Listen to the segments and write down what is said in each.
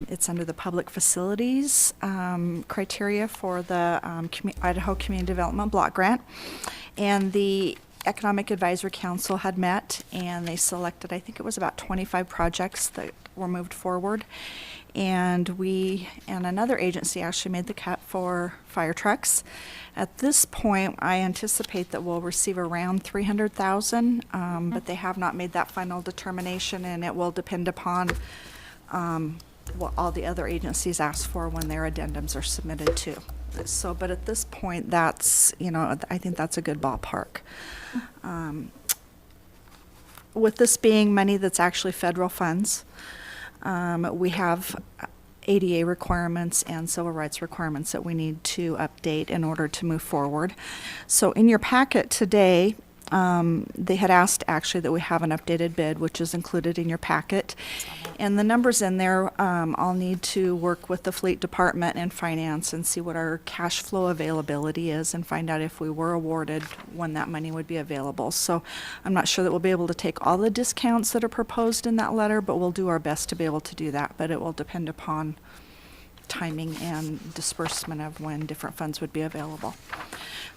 It's under the public facilities criteria for the Idaho Community Development Block Grant. And the Economic Advisory Council had met, and they selected, I think it was about 25 projects that were moved forward. And we and another agency actually made the cut for fire trucks. At this point, I anticipate that we'll receive around $300,000, but they have not made that final determination, and it will depend upon what all the other agencies ask for when their addendums are submitted too. So, but at this point, that's, I think that's a good ballpark. With this being money that's actually federal funds, we have ADA requirements and civil rights requirements that we need to update in order to move forward. So in your packet today, they had asked actually that we have an updated bid, which is included in your packet. And the numbers in there, I'll need to work with the fleet department and finance and see what our cash flow availability is and find out if we were awarded when that money would be available. So I'm not sure that we'll be able to take all the discounts that are proposed in that letter, but we'll do our best to be able to do that. But it will depend upon timing and disbursement of when different funds would be available.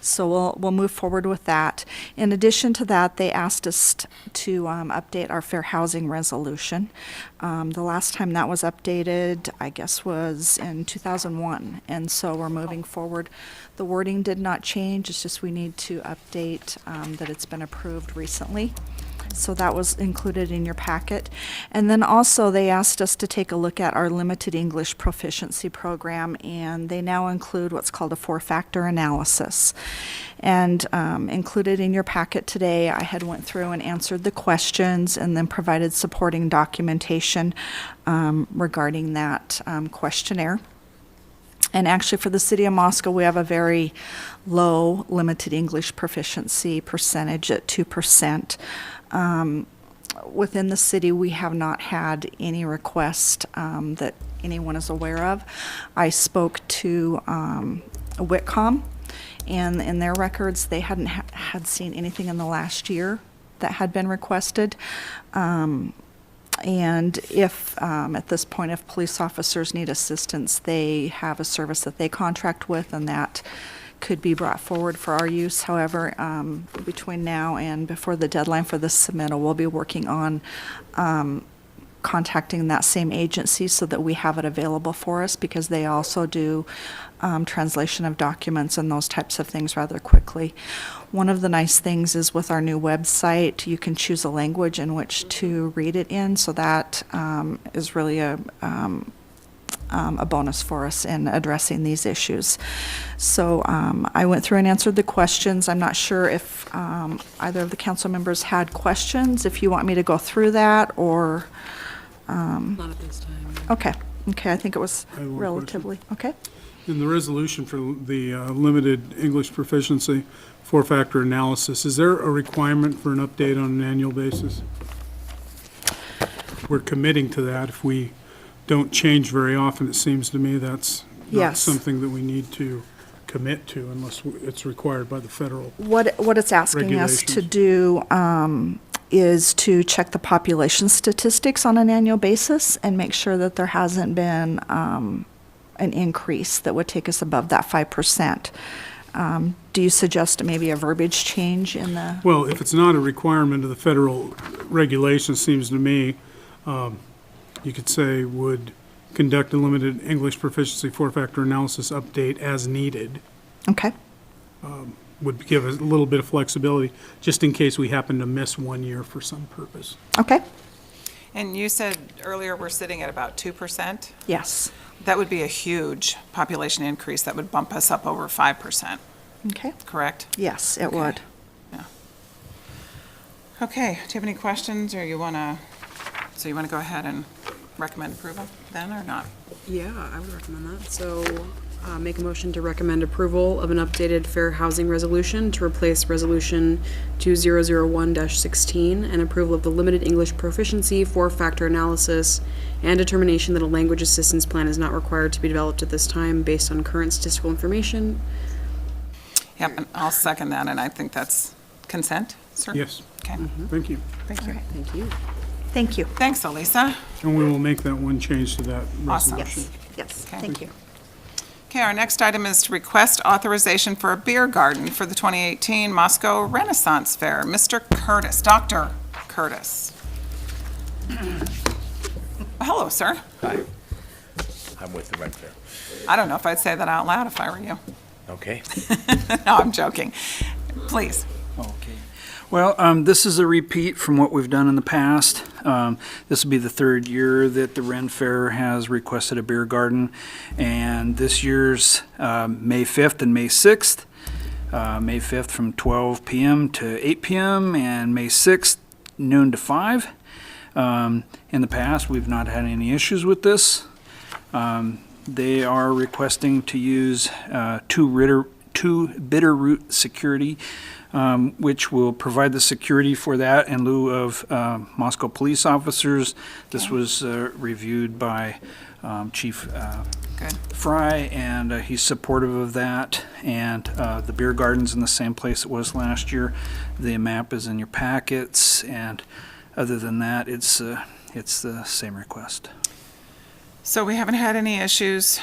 So we'll move forward with that. In addition to that, they asked us to update our fair housing resolution. The last time that was updated, I guess, was in 2001, and so we're moving forward. The wording did not change, it's just we need to update that it's been approved recently. So that was included in your packet. And then also they asked us to take a look at our limited English proficiency program, and they now include what's called a 4-factor analysis. And included in your packet today, I had went through and answered the questions and then provided supporting documentation regarding that questionnaire. And actually for the city of Moscow, we have a very low limited English proficiency percentage at 2%. Within the city, we have not had any request that anyone is aware of. I spoke to Whitcomb, and in their records, they hadn't had seen anything in the last year that had been requested. And if, at this point, if police officers need assistance, they have a service that they contract with, and that could be brought forward for our use. However, between now and before the deadline for this submittal, we'll be working on contacting that same agency so that we have it available for us, because they also do translation of documents and those types of things rather quickly. One of the nice things is with our new website, you can choose a language in which to read it in, so that is really a bonus for us in addressing these issues. So I went through and answered the questions. I'm not sure if either of the council members had questions, if you want me to go through that, or... Not at this time. Okay, I think it was relatively, okay. In the resolution for the limited English proficiency 4-factor analysis, is there a requirement for an update on an annual basis? We're committing to that. If we don't change very often, it seems to me that's not something that we need to commit to unless it's required by the federal What it's asking us to do is to check the population statistics on an annual basis and make sure that there hasn't been an increase that would take us above that 5%. Do you suggest maybe a verbiage change in the... Well, if it's not a requirement of the federal regulation, seems to me, you could say would conduct a limited English proficiency 4-factor analysis update as needed. Okay. Would give us a little bit of flexibility, just in case we happen to miss 1 year for some purpose. Okay. And you said earlier we're sitting at about 2%? Yes. That would be a huge population increase. That would bump us up over 5%. Okay. Correct? Yes, it would. Yeah. Okay, do you have any questions, or you want to go ahead and recommend approval then, or not? Yeah, I would recommend that. So make a motion to recommend approval of an updated fair housing resolution to replace resolution 2001-16 and approval of the limited English proficiency 4-factor analysis and determination that a language assistance plan is not required to be developed at this time based on current statistical information. Yep, and I'll second that, and I think that's consent, sir? Yes. Okay. Thank you. Thank you. Thank you. Thank you. Thanks, Elisa. And we will make that one change to that Awesome. resolution. Yes, Okay. thank you. Okay, our next item is to request authorization for a beer garden for the 2018 Moscow Renaissance Fair. Mr. Curtis, Dr. Curtis. Hello, sir. Hi. I'm with the rent fair. I don't know if I'd say that out loud if I were you. Okay. No, I'm joking. Please. Okay. Well, this is a repeat from what we've done in the past. This will be the third year that the Ren Fair has requested a beer garden, and this year's May 5th and May 6th. May 5th from 12 p.m. to 8 p.m. and May 6th noon to 5. In the past, we've not had any issues with this. They are requesting to use two Bitterroot security, which will provide the security for that in lieu of Moscow police officers. This was reviewed by Chief Good. Fry, and he's supportive of that. And the beer garden's in the same place it was last year. The map is in your packets, and other than that, it's the same request. So we haven't had any issues,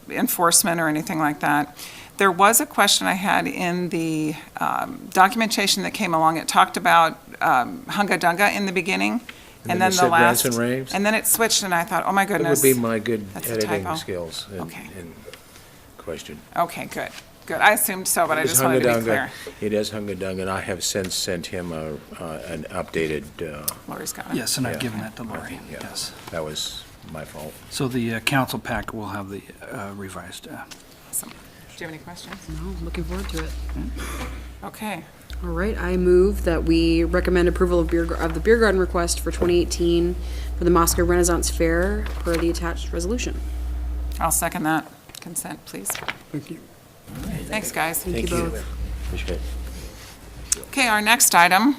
enforcement or anything like that. There was a question I had in the documentation that came along. It talked about Hunga Dunga in the beginning, and then you the said last, rants and raves? and then it switched, and I thought, oh my That goodness. would be my good That's a editing typo. skills Okay. in question. Okay, good, good. I assumed so, but I It's just wanted to be Hunga clear. Dunga. It is Hunga Dunga, and I have since sent him an updated, Lori's got it. Yes, and I've Yeah. given that to Lori, yeah. yes. That was my fault. So the council pack will have the revised. Awesome. Do you have any questions? No, looking forward to it. Okay. All right, I move that we recommend approval of the beer garden request for 2018 for the Moscow Renaissance Fair per the attached resolution. I'll second that. Consent, please. Thank you. Thanks, guys. Thank you. Appreciate it. Okay, our next item,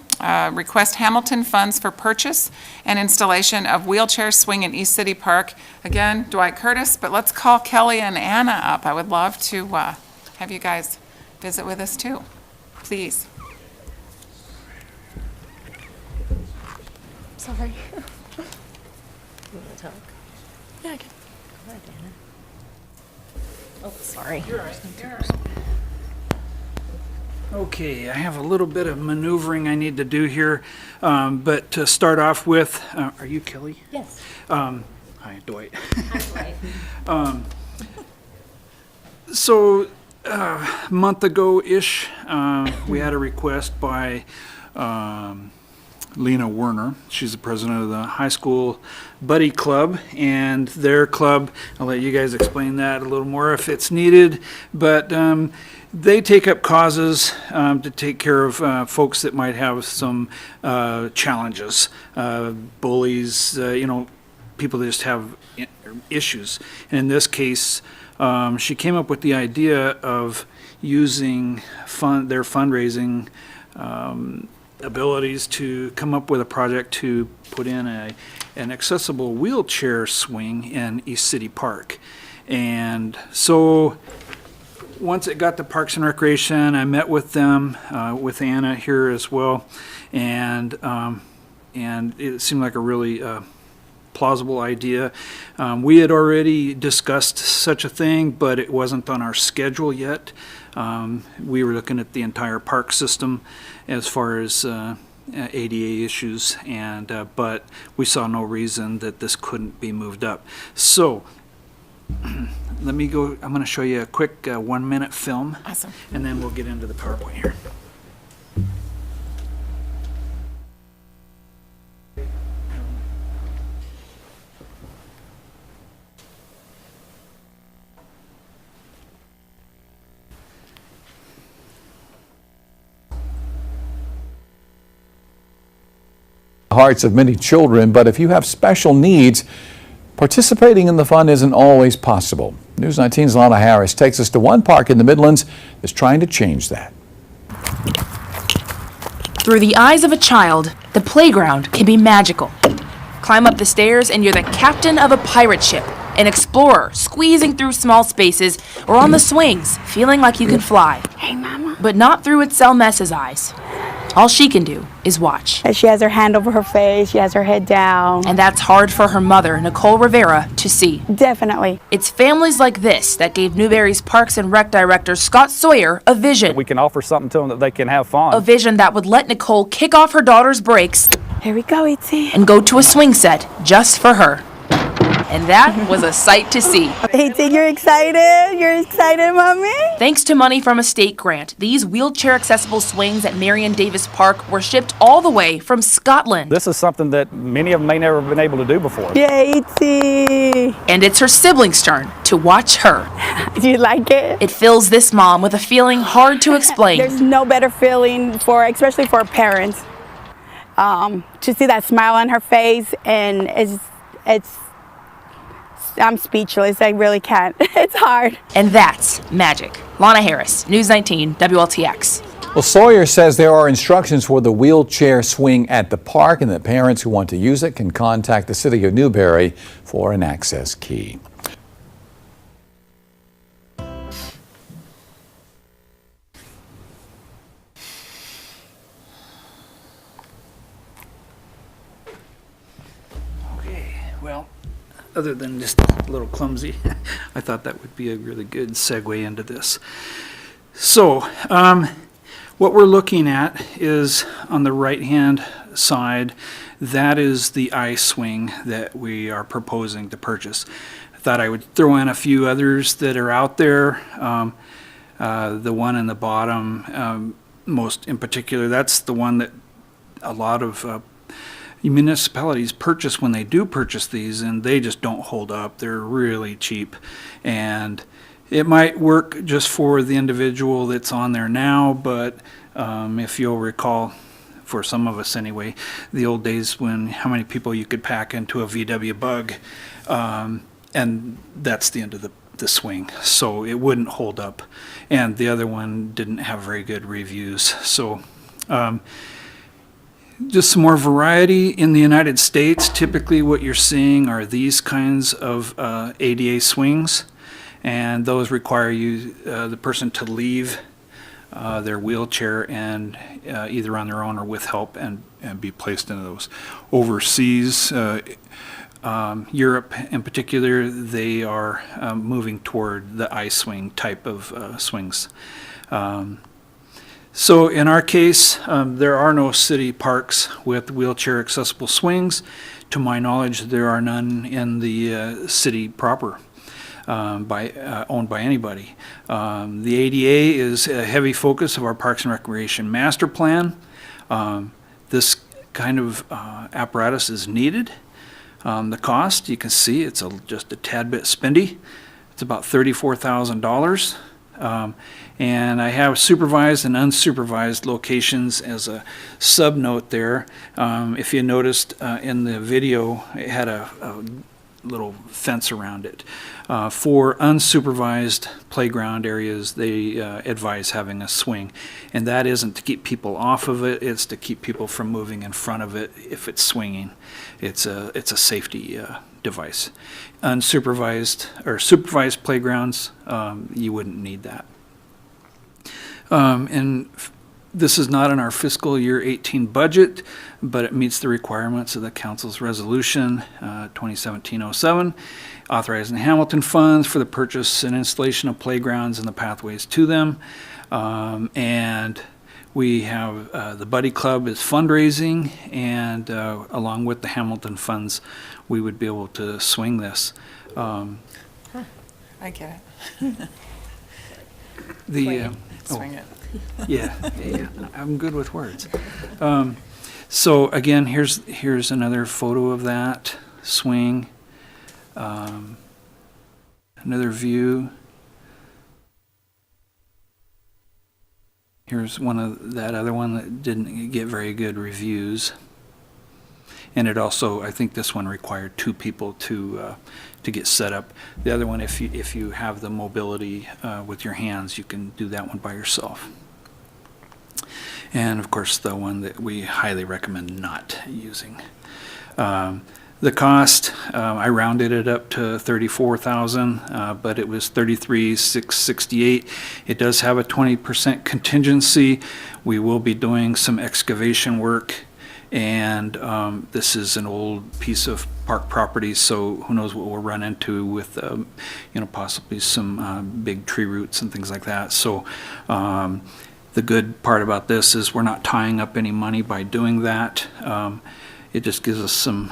request Hamilton funds for purchase and installation of wheelchair swing in East City Park. Again, Dwight Curtis, but let's call Kelly and Anna up. I would love to have you guys visit with us too, please. Sorry. You want to talk? Yeah, I can. Go ahead, Anna. Oh, sorry. Okay, I have a little bit of maneuvering I need to do here, but to start off with, are you Kelly? Yes. Hi, Dwight. Hi, Dwight. So, a month ago-ish, we had a request by Lena Werner. She's the president of the high school buddy club, and their club, I'll let you guys explain that a little more if it's needed, but they take up causes to take care of folks that might have some challenges, bullies, people that just have issues. And in this case, she came up with the idea of using their fundraising abilities to come up with a project to put in an accessible wheelchair swing in East City Park. And so once it got to Parks and Recreation, I met with them, with Anna here as well, and it seemed like a really plausible idea. We had already discussed such a thing, but it wasn't on our schedule yet. We were looking at the entire park system as far as ADA issues, but we saw no reason that this couldn't be moved up. So let me go, I'm going to show you a quick 1-minute film. Awesome. And then we'll get into the PowerPoint here. Hearts of many children, but if you have special needs, participating in the fun isn't always possible. News 19's Lana Harris takes us to one park in the Midlands that's trying to change that. Through the eyes of a child, the playground can be magical. Climb up the stairs and you're the captain of a pirate ship, an explorer squeezing through small spaces, or on the swings, feeling like you can fly. Hey, Mama. But not through Itzel Mess's eyes. All she can do is watch. She has her hand over her face, she has her head down. And that's hard for her mother, Nicole Rivera, to see. Definitely. It's families like this that gave Newberry's Parks and Rec director Scott Sawyer a vision. We can offer something to them that they can have fun. A vision that would let Nicole kick off her daughter's brakes Here we go, E.T. and go to a swing set just for her. And that was a sight to see. E.T., you're excited? You're excited, Mommy? Thanks to money from a state grant, these wheelchair-accessible swings at Marion Davis Park were shipped all the way from Scotland. This is something that many of them may never have been able to do before. Yay, E.T. And it's her siblings' turn to watch her. Do you like it? It fills this mom with a feeling hard to explain. There's no better feeling especially for parents, to see that smile on her face, and I'm speechless. I really can't. It's hard. And that's magic. Lana Harris, News 19, WLTX. Well, Sawyer says there are instructions for the wheelchair swing at the park and that parents who want to use it can contact the City of Newberry for an access key. Okay, well, other than just a little clumsy, I thought that would be a really good segue into this. So, what we're looking at is on the right-hand side, that is the I-swing that we are proposing to purchase. I thought I would throw in a few others that are out there. The one in the bottom, most in particular, that's the one that a lot of municipalities purchase when they do purchase these, and they just don't hold up. They're really cheap, and it might work just for the individual that's on there now, but if you'll recall, for some of us anyway, the old days when how many people you could pack into a VW Bug, and that's the end of the swing, so it wouldn't hold up. And the other one didn't have very good reviews. So just some more variety in the United States. Typically what you're seeing are these kinds of ADA swings, and those require you, the person to leave their wheelchair and either on their own or with help and be placed into those. Overseas, Europe in particular, they are moving toward the I-swing type of swings. So in our case, there are no city parks with wheelchair accessible swings. To my knowledge, there are none in the city proper. Owned by anybody. The ADA is a heavy focus of our Parks and Recreation Master Plan. This kind of apparatus is needed. The cost, you can see, it's just a tad bit spendy. It's about $34,000. And I have supervised and unsupervised locations as a sub-note there. If you noticed in the video, it had a little fence around it. For unsupervised playground areas, they advise having a swing. And that isn't to keep people off of it, it's to keep people from moving in front of it if it's swinging. It's a safety device. Unsupervised or supervised playgrounds, you wouldn't need that. And this is not in our fiscal year 18 budget, but it meets the requirements of the council's resolution 2017-07, authorizing Hamilton funds for the purchase and installation of playgrounds and the pathways to them. And we have the Buddy Club is fundraising, and along with the Hamilton funds, we would be able to swing this. I get it. Swing it. Yeah, I'm good with words. So again, here's another photo of that swing. Another view. Here's one of that other one that didn't get very good reviews. And it also, I think this one required 2 people to get set up. The other one, if you have the mobility with your hands, you can do that one by yourself. And of course, the one that we highly recommend not using. The cost, I rounded it up to 34,000, but it was 33,668. It does have a 20% contingency. We will be doing some excavation work, and this is an old piece of park property, so who knows what we'll run into with, possibly some big tree roots and things like that. So the good part about this is we're not tying up any money by doing that. It just gives us some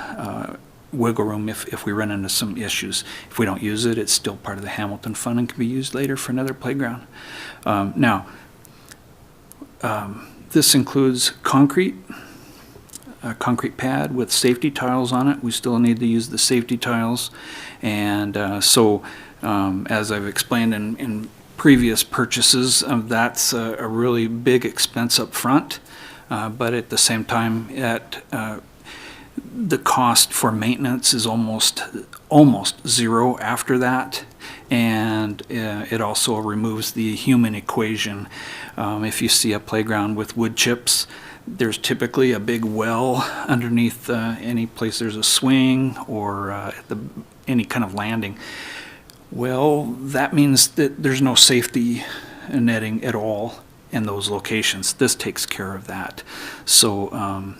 wiggle room if we run into some issues. If we don't use it, it's still part of the Hamilton Fund and can be used later for another playground. This includes concrete, a concrete pad with safety tiles on it. We still need to use the safety tiles. And as I've explained in previous purchases, that's a really big expense up front. But at the same time, the cost for maintenance is almost zero after that, and it also removes the human equation. If you see a playground with wood chips, there's typically a big well underneath any place there's a swing or any kind of landing. Well, that means that there's no safety netting at all in those locations. This takes care of that. So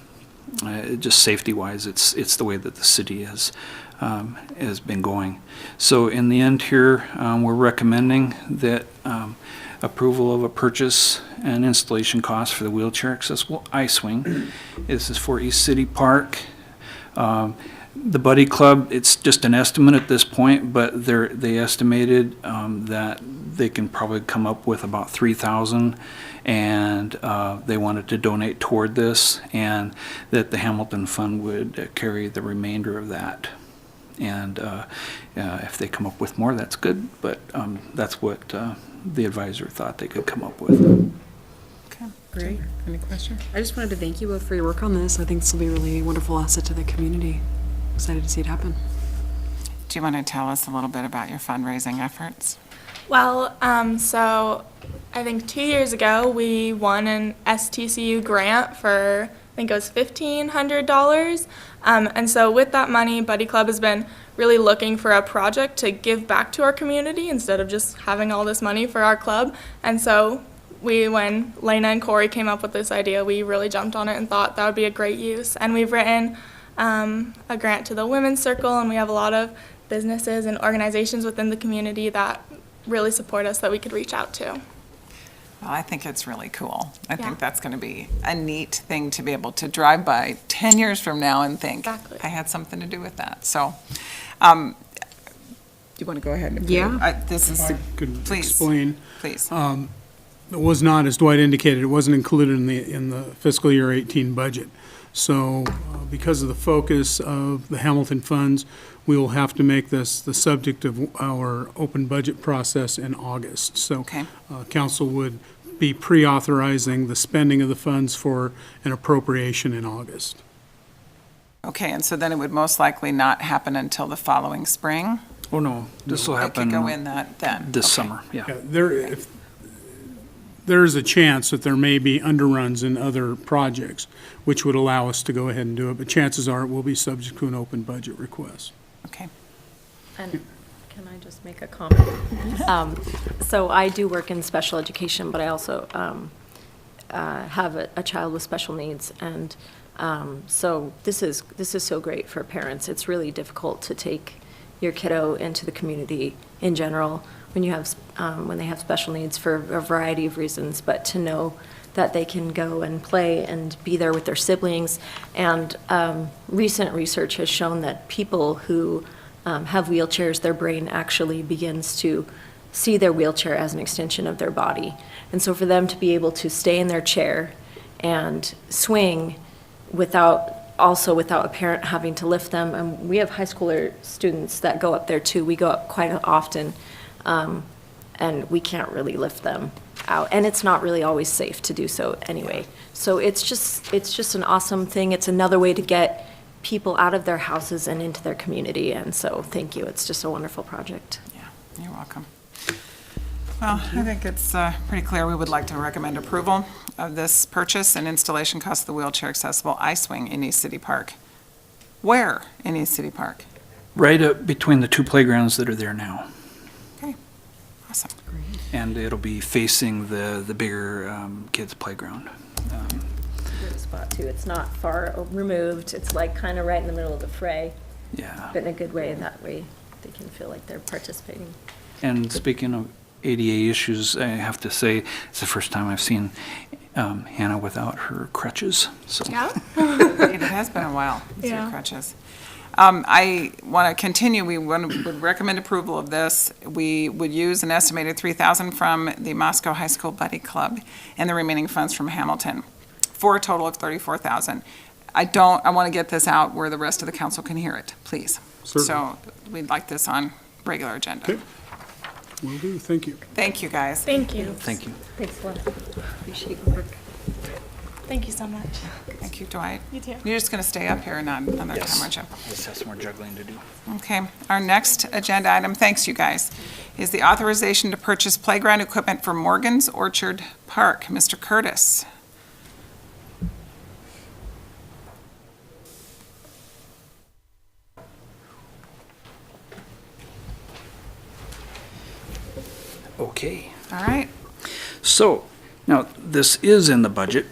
just safety-wise, it's the way that the city has been going. So in the end here, we're recommending that approval of a purchase and installation cost for the wheelchair accessible ice swing. This is for East City Park. The Buddy Club, it's just an estimate at this point, but they estimated that they can probably come up with about 3,000, and they wanted to donate toward this, and that the Hamilton Fund would carry the remainder of that. And if they come up with more, that's good, but that's what the advisor thought they could come up with. Okay, great. Any questions? I just wanted to thank you both for your work on this. I think this will be a really wonderful asset to the community. Excited to see it happen. Do you want to tell us a little bit about your fundraising efforts? Well, so I think 2 years ago we won an STCU grant for, I think it was $1,500. And so with that money, Buddy Club has been really looking for a project to give back to our community instead of just having all this money for our club. And so when Lena and Corey came up with this idea, we really jumped on it and thought that would be a great use. And we've written a grant to the Women's Circle, and we have a lot of businesses and organizations within the community that really support us that we could reach out to. Well, I think it's really cool. I think that's going to be a neat thing to be able to drive by 10 years from now and think, Exactly. I had something to do with that. So, do you want to go ahead? And this is, Could please, explain. please. It was not, as Dwight indicated, it wasn't included in the fiscal year 18 budget. So because of the focus of the Hamilton funds, we will have to make this the subject of our open budget process in August. So Okay. council would be pre-authorizing the spending of the funds for an appropriation in August. Okay, and so then it would most likely not happen until the following spring? Oh, no, this will It happen could go in that then? this Okay. summer, yeah. There is a chance that there may be underruns in other projects, which would allow us to go ahead and do it, but chances are it will be subject to an open budget request. Okay. And can I just make a comment? So I do work in special education, but I also have a child with special needs, and so this is so great for parents. It's really difficult to take your kiddo into the community in general when they have special needs for a variety of reasons, but to know that they can go and play and be there with their siblings. And recent research has shown that people who have wheelchairs, their brain actually begins to see their wheelchair as an extension of their body. And so for them to be able to stay in their chair and swing without a parent having to lift them. And we have high schooler students that go up there too. We go up quite often, and we can't really lift them out. And it's not really always safe to do so anyway. So it's just an awesome thing. It's another way to get people out of their houses and into their community. And so thank you. It's just a wonderful project. Yeah, you're welcome. Well, I think it's pretty clear we would like to recommend approval of this purchase and installation cost of the wheelchair accessible ice swing in East City Park. Where in East City Park? Right up between the two playgrounds that are there now. Okay, awesome. And it'll be facing the bigger kids' playground. Good spot too. It's not far removed. It's like kind of right in the middle of the fray, Yeah. but in a good way. That way they can feel like they're participating. And speaking of ADA issues, I have to say, it's the first time I've seen Hannah without her crutches, so. Yeah. It has been a while with your Yeah. crutches. I want to continue. We would recommend approval of this. We would use an estimated $3,000 from the Moscow High School Buddy Club and the remaining funds from Hamilton, for a total of $34,000. I want to get this out where the rest of the council can hear it, please. Certainly. So we'd like this on regular agenda. Okay. Will do, thank you. Thank you, guys. Thank you. Thank you. Thanks, Glenn. Appreciate your work. Thank you so much. Thank you, Dwight. You too. You're just going to stay up here and not another Yes. time, aren't you? Just have some more juggling to do. Okay, our next agenda item, thanks you guys, is the authorization to purchase playground equipment for Morgan's Orchard Park. Mr. Curtis. Okay. All right, So, now, this is in the budget.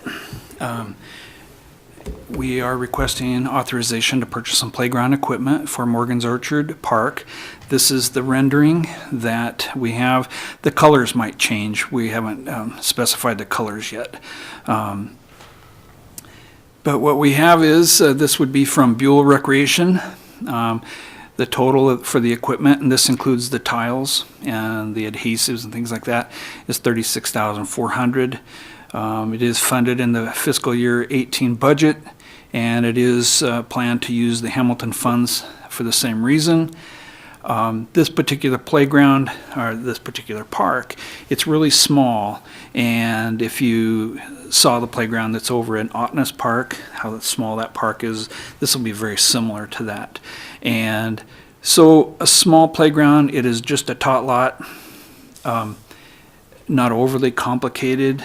We are requesting authorization to purchase some playground equipment for Morgan's Orchard Park. This is the rendering that we have. The colors might change. We haven't specified the colors yet. But what we have is, this would be from Buell Recreation. The total for the equipment, and this includes the tiles and the adhesives and things like that, is $36,400. It is funded in the fiscal year 18 budget, and it is planned to use the Hamilton funds for the same reason. This particular playground, or this particular park, it's really small, and if you saw the playground that's over in Otness Park, how small that park is, this will be very similar to that. And so a small playground, it is just a tot lot, not overly complicated.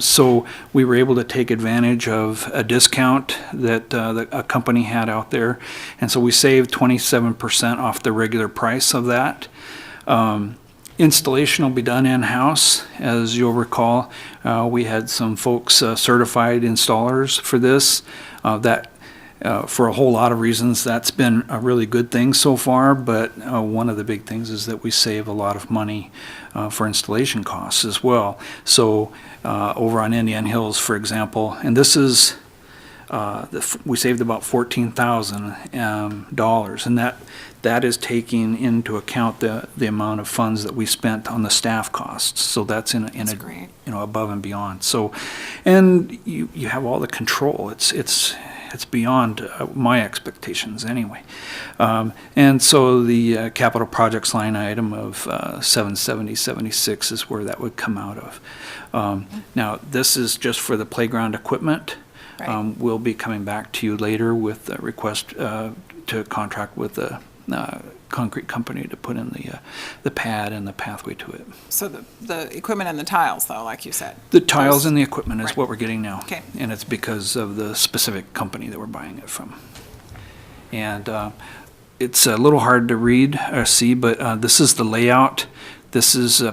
So we were able to take advantage of a discount that a company had out there. And so we saved 27% off the regular price of that. Installation will be done in-house. As you'll recall, we had some folks certified installers for this. For a whole lot of reasons, that's been a really good thing so far, but one of the big things is that we save a lot of money for installation costs as well. So over on Indian Hills, for example, and this is, we saved about $14,000, and that is taking into account the amount of funds that we spent on the staff costs. So that's that's great. above and beyond. So, and you have all the control. It's beyond my expectations anyway. And so the capital projects line item of 770.76 is where that would come out of. Now, this is just for the playground equipment. Right. We'll be coming back to you later with a request to contract with the concrete company to put in the pad and the pathway to it. So the equipment and the tiles, though, like you said. The tiles and the equipment is Right. what we're getting now. Okay. And it's because of the specific company that we're buying it from. And it's a little hard to read or see, but this is the layout. This is I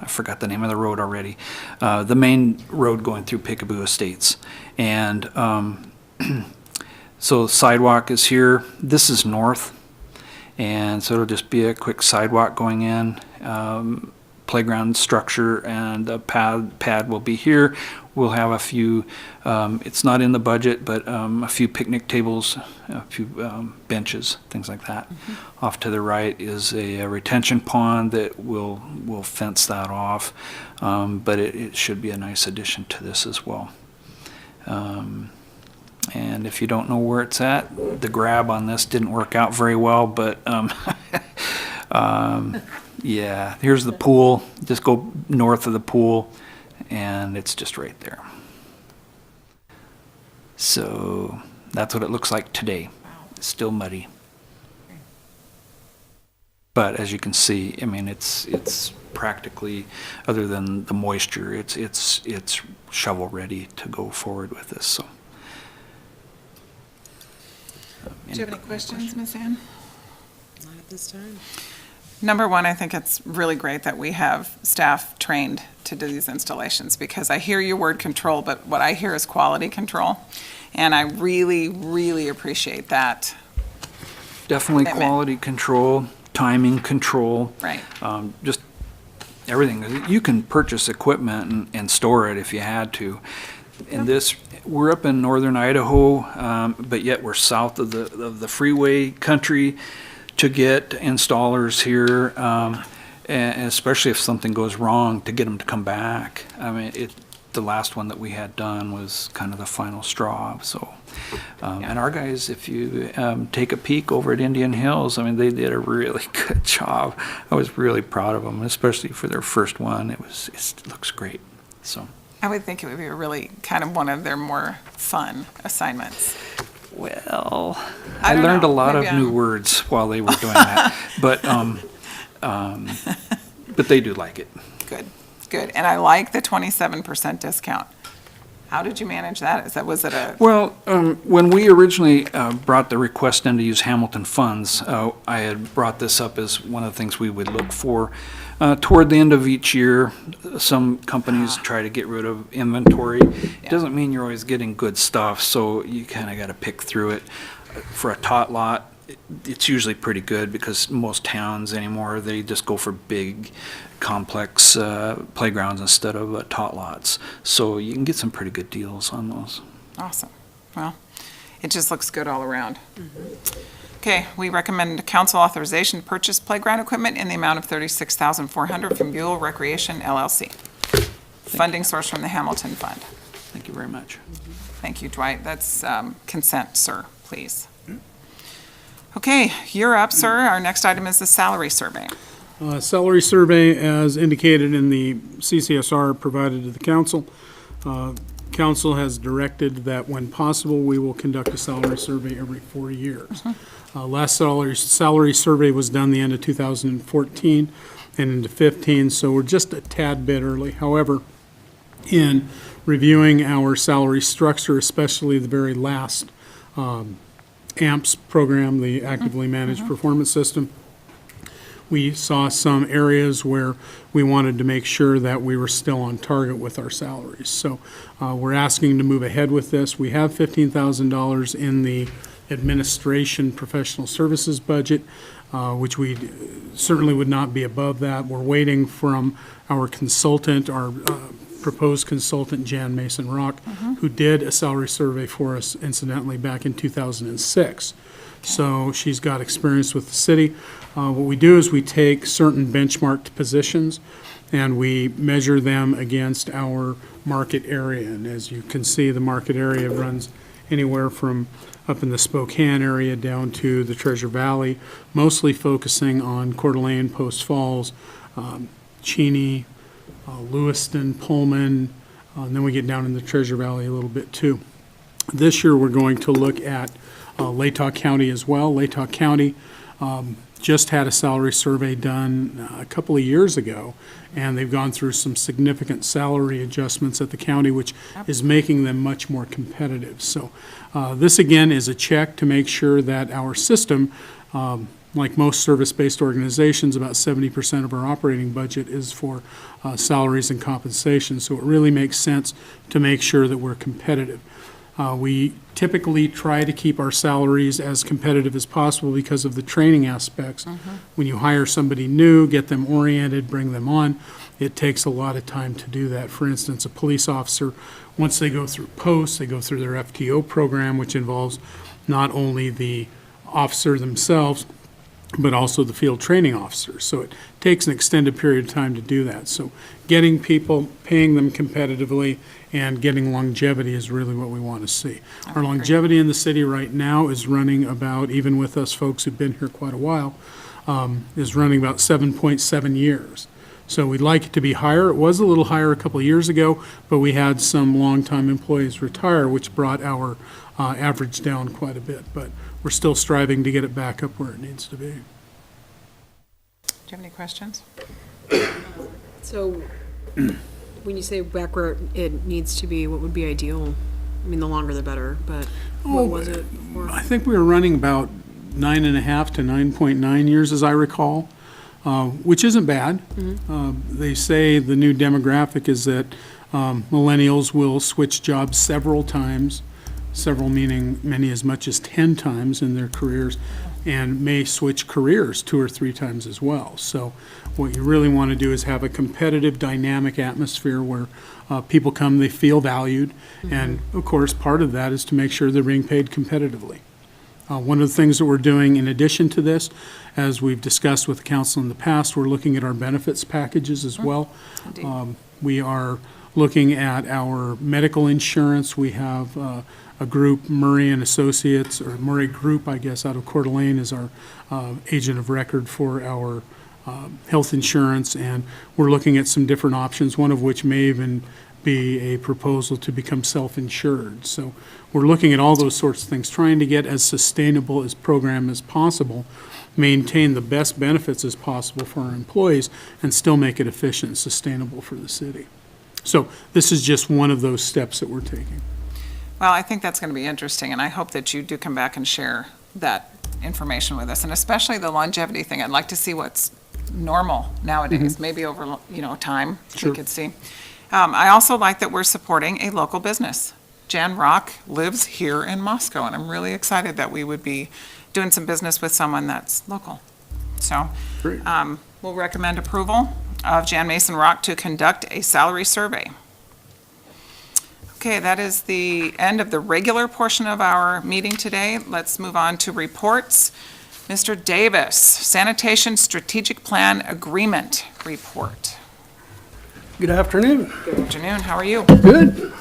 forgot the name of the road already. The main road going through Peekaboo Estates. And so sidewalk is here. This is north. And so it'll just be a quick sidewalk going in. Playground structure and the pad will be here. We'll have a few, it's not in the budget, but a few picnic tables, a few benches, things like that. Mm-hmm. Off to the right is a retention pond that will fence that off, but it should be a nice addition to this as well. And if you don't know where it's at, the grab on this didn't work out very well, but yeah, here's the pool. Just go north of the pool, and it's just right there. So that's what it looks like today. It's still muddy. But as you can see, I mean, it's practically, other than the moisture, it's shovel ready to go forward with this. So Do you have any questions, Ms. Ann? Not at this time. Number one, I think it's really great that we have staff trained to do these installations, because I hear your word control, but what I hear is quality control. And I really, really appreciate that. Definitely Commitment. quality control, timing control. Right. Just everything. You can purchase equipment and store it if you had to. And this, we're up in northern Idaho, but yet we're south of the freeway country to get installers here, and especially if something goes wrong, to get them to come back. I mean, the last one that we had done was kind of the final straw. So, and our guys, if you take a peek over at Indian Hills, I mean, they did a really good job. I was really proud of them, especially for their first one. It looks great. So. I would think it would be really kind of one of their more fun assignments. Well, I I don't learned know. a lot Maybe of new I'm- words while they were doing that, but they do like it. Good, good. And I like the 27% discount. How did you manage that? Was it a, Well, when we originally brought the request in to use Hamilton funds, I had brought this up as one of the things we would look for. Toward the end of each year, some companies try to get rid of inventory. It doesn't mean you're always getting good stuff, so you kind of got to pick through it. For a tot lot, it's usually pretty good, because most towns anymore, they just go for big, complex playgrounds instead of tot lots. So you can get some pretty good deals on those. awesome. Well, it just looks good all around. Okay, we recommend council authorization to purchase playground equipment in the amount of $36,400 from Buell Recreation LLC. Funding source from the Hamilton Fund. Thank you very much. Thank you, Dwight. That's consent, sir, please. Okay, you're up, sir. Our next item is the salary survey. Salary survey, as indicated in the CCSR provided to the council. Council has directed that when possible, we will conduct a salary survey every 4 years. Last salary survey was done the end of 2014 and into 15, so we're just a tad bit early. However, in reviewing our salary structure, especially the very last AMPS program, the Actively Managed Performance System, we saw some areas where we wanted to make sure that we were still on target with our salaries. So we're asking to move ahead with this. We have $15,000 in the administration professional services budget, which we certainly would not be above that. We're waiting from our consultant, our proposed consultant, Jan Mason Rock, who did a salary survey for us incidentally back in 2006. So she's got experience with the city. What we do is we take certain benchmarked positions and we measure them against our market area. And as you can see, the market area runs anywhere from up in the Spokane area down to the Treasure Valley, mostly focusing on Coeur d'Alene, Post Falls, Cheney, Lewiston, Pullman, and then we get down in the Treasure Valley a little bit too. This year we're going to look at Latah County as well. Latah County just had a salary survey done a couple of years ago, and they've gone through some significant salary adjustments at the county, which is making them much more competitive. So this again is a check to make sure that our system, like most service-based organizations, about 70% of our operating budget is for salaries and compensation. So it really makes sense to make sure that we're competitive. We typically try to keep our salaries as competitive as possible because of the training aspects. When you hire somebody new, get them oriented, bring them on, it takes a lot of time to do that. For instance, a police officer, once they go through posts, they go through their FTO program, which involves not only the officer themselves, but also the field training officers. So it takes an extended period of time to do that. So getting people, paying them competitively, and getting longevity is really what we want to see. Our longevity in the city right now is running about, even with us folks who've been here quite a while, is running about 7.7 years. So we'd like it to be higher. It was a little higher a couple of years ago, but we had some longtime employees retire, which brought our average down quite a bit. But we're still striving to get it back up where it needs to be. Do you have any questions? So, when you say back where it needs to be, what would be ideal? I mean, the longer the better, but. What was it before? I think we were running about 9.5 to 9.9 years, as I recall, which isn't bad. They say the new demographic is that millennials will switch jobs several times, several meaning many as much as 10 times in their careers, and may switch careers 2 or 3 times as well. So what you really want to do is have a competitive, dynamic atmosphere where people come, they feel valued, and of course, part of that is to make sure they're being paid competitively. One of the things that we're doing in addition to this, as we've discussed with the council in the past, we're looking at our benefits packages as well. We are looking at our medical insurance. We have a group, Murray and Associates, or Murray Group, I guess, out of Coeur d'Alene is our agent of record for our health insurance, and we're looking at some different options, one of which may even be a proposal to become self-insured. So we're looking at all those sorts of things, trying to get as sustainable as program as possible, maintain the best benefits as possible for our employees, and still make it efficient and sustainable for the city. So this is just one of those steps that we're taking. Well, I think that's going to be interesting, and I hope that you do come back and share that information with us, and especially the longevity thing. I'd like to see what's normal nowadays, maybe over, time, Sure. we could see. I also like that we're supporting a local business. Jan Rock lives here in Moscow, and I'm really excited that we would be doing some business with someone that's local. So Great. we'll recommend approval of Jan Mason Rock to conduct a salary survey. Okay, that is the end of the regular portion of our meeting today. Let's move on to reports. Mr. Davis, Sanitation Strategic Plan Agreement Report. Good afternoon. Good afternoon, how are you? Good.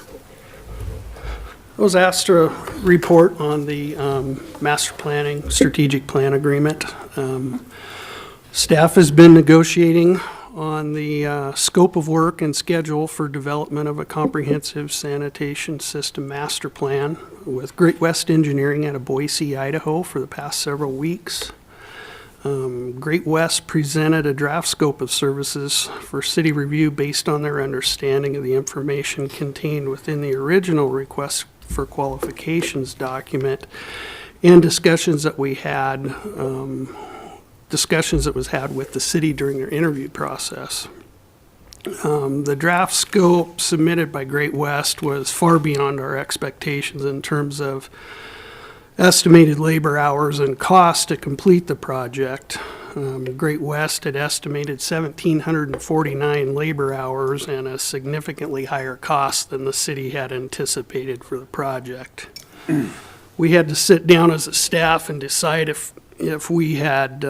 I was asked to report on the master planning strategic plan agreement. Staff has been negotiating on the scope of work and schedule for development of a comprehensive sanitation system master plan with Great West Engineering out of Boise, Idaho for the past several weeks. Great West presented a draft scope of services for city review based on their understanding of the information contained within the original request for qualifications document and discussions that was had with the city during their interview process. The draft scope submitted by Great West was far beyond our expectations in terms of estimated labor hours and cost to complete the project. Great West had estimated 1,749 labor hours and a significantly higher cost than the city had anticipated for the project. We had to sit down as a staff and decide if we had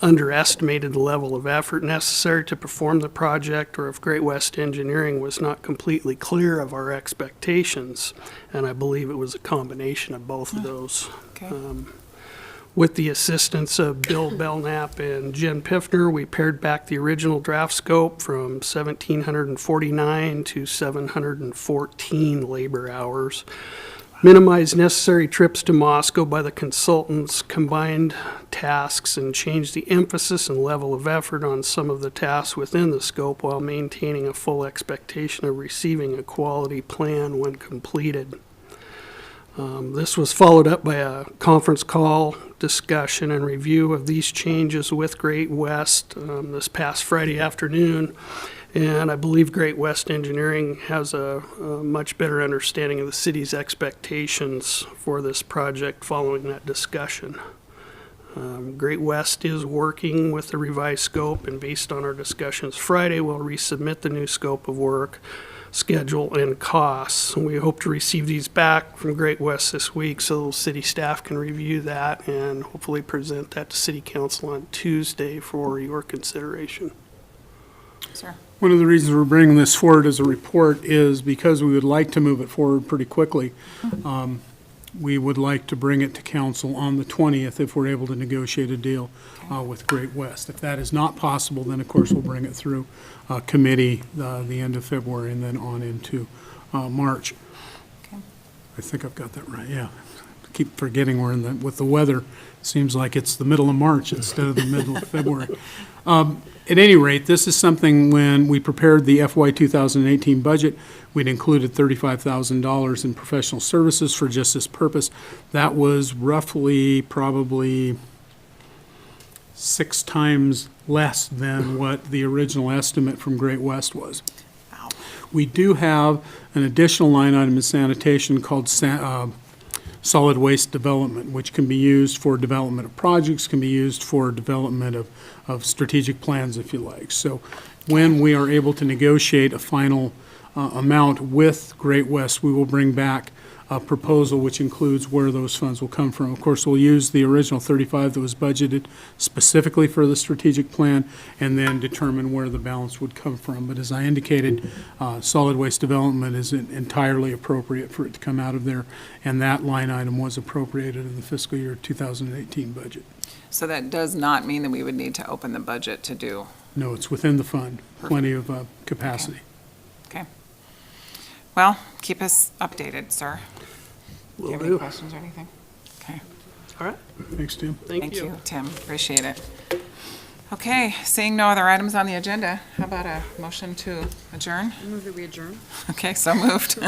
underestimated the level of effort necessary to perform the project, or if Great West Engineering was not completely clear of our expectations. And I believe it was a combination of both of those. Okay. With the assistance of Bill Belknap and Jen Piffner, we pared back the original draft scope from 1,749 to 714 labor hours, minimize necessary trips to Moscow by the consultants, combined tasks, and change the emphasis and level of effort on some of the tasks within the scope while maintaining a full expectation of receiving a quality plan when completed. This was followed up by a conference call, discussion, and review of these changes with Great West this past Friday afternoon. And I believe Great West Engineering has a much better understanding of the city's expectations for this project following that discussion. Great West is working with the revised scope, and based on our discussions Friday, we'll resubmit the new scope of work, schedule, and costs. We hope to receive these back from Great West this week so city staff can review that and hopefully present that to City Council on Tuesday for your consideration. Sir. One of the reasons we're bringing this forward as a report is because we would like to move it forward pretty quickly. We would like to bring it to council on the 20th if we're able to negotiate a deal with Great West. If that is not possible, then of course we'll bring it through committee the end of February and then on into March. Okay. I think I've got that right, yeah. keep forgetting we're with the weather, seems like it's the middle of March instead of the middle of February. At any rate, this is something when we prepared the FY 2018 budget, we'd included $35,000 in professional services for just this purpose. That was roughly probably 6 times less than what the original estimate from Great West was. We do have an additional line item in sanitation called solid waste development, which can be used for development of projects, can be used for development of strategic plans, if you like. So when we are able to negotiate a final amount with Great West, we will bring back a proposal which includes where those funds will come from. Of course, we'll use the original 35 that was budgeted specifically for the strategic plan and then determine where the balance would come from. But as I indicated, solid waste development is entirely appropriate for it to come out of there, and that line item was appropriated in the fiscal year 2018 budget. So that does not mean that we would need to open the budget to do. No, it's within the fund, plenty of capacity. Okay. Well, keep us updated, sir. Do you have any questions or anything? Okay. All right. Thanks, Tim. Thank you. Tim. Appreciate it. Okay, seeing no other items on the agenda, how about a motion to adjourn? Move that we adjourn. Okay, so moved.